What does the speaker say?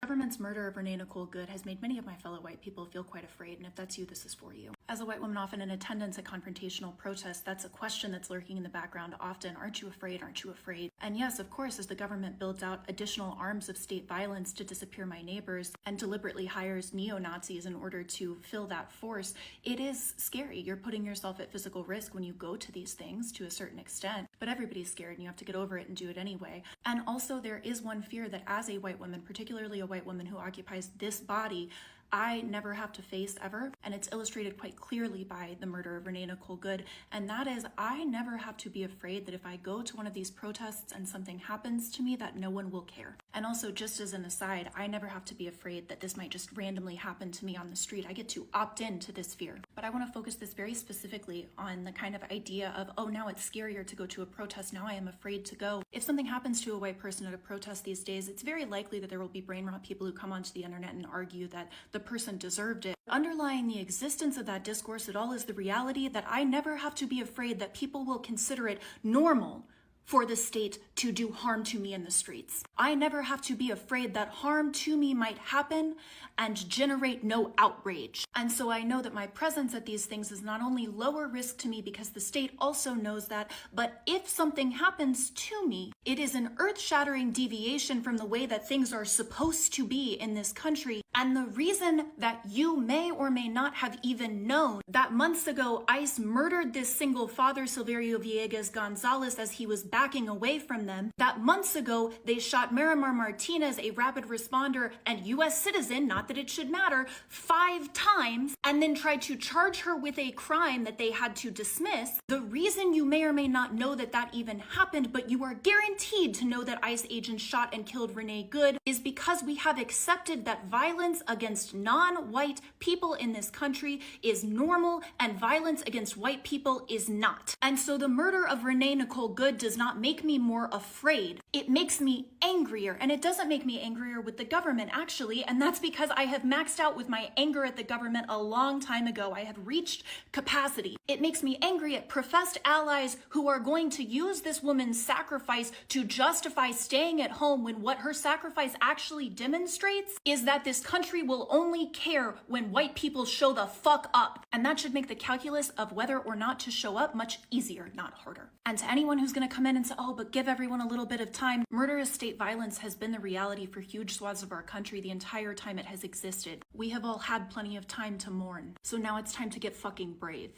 Government's murder of Renee Nicole Good has made many of my fellow white people feel quite afraid, and if that's you, this is for you. As a white woman often in attendance at confrontational protests, that's a question that's lurking in the background often. Aren't you afraid? Aren't you afraid? And yes, of course, as the government builds out additional arms of state violence to disappear my neighbors and deliberately hires neo-Nazis in order to fill that force, it is scary. You're putting yourself at physical risk when you go to these things to a certain extent, but everybody's scared and you have to get over it and do it anyway. And also there is one fear that as a white woman, particularly a white woman who occupies this body, I never have to face ever, and it's illustrated quite clearly by the murder of Renee Nicole Good, and that is I never have to be afraid that if I go to one of these protests and something happens to me that no one will care. And also, just as an aside, I never have to be afraid that this might just randomly happen to me on the street. I get to opt into this fear. But I want to focus this very specifically on the kind of idea of, oh, now it's scarier to go to a protest, now I am afraid to go. If something happens to a white person at a protest these days, it's very likely that there will be brain rot people who come onto the internet and argue that the person deserved it. Underlying the existence of that discourse at all is the reality that I never have to be afraid that people will consider it normal for the state to do harm to me in the streets. I never have to be afraid that harm to me might happen and generate no outrage. And so I know that my presence at these things is not only lower risk to me because the state also knows that, but if something happens to me, it is an earth-shattering deviation from the way that things are supposed to be in this country. And the reason that you may or may not have even known that months ago ICE murdered this single father, Silverio Villegas Gonzalez, as he was backing away from them, that months ago they shot Miramar Martinez, a rapid responder and US citizen, not that it should matter, 5 times, and then tried to charge her with a crime that they had to dismiss. The reason you may or may not know that that even happened, but you are guaranteed to know that ICE agents shot and killed Renee Good, is because we have accepted that violence against non-white people in this country is normal and violence against white people is not. And so the murder of Renee Nicole Good does not make me more afraid. It makes me angrier, and it doesn't make me angrier with the government actually, and that's because I have maxed out with my anger at the government a long time ago. I have reached capacity. It makes me angry at professed allies who are going to use this woman's sacrifice to justify staying at home when what her sacrifice actually demonstrates is that this country will only care when white people show the fuck up. And that should make the calculus of whether or not to show up much easier, not harder. And to anyone who's going to come in and say, oh, but give everyone a little bit of time, murderous state violence has been the reality for huge swaths of our country the entire time it has existed. We have all had plenty of time to mourn. So now it's time to get fucking brave.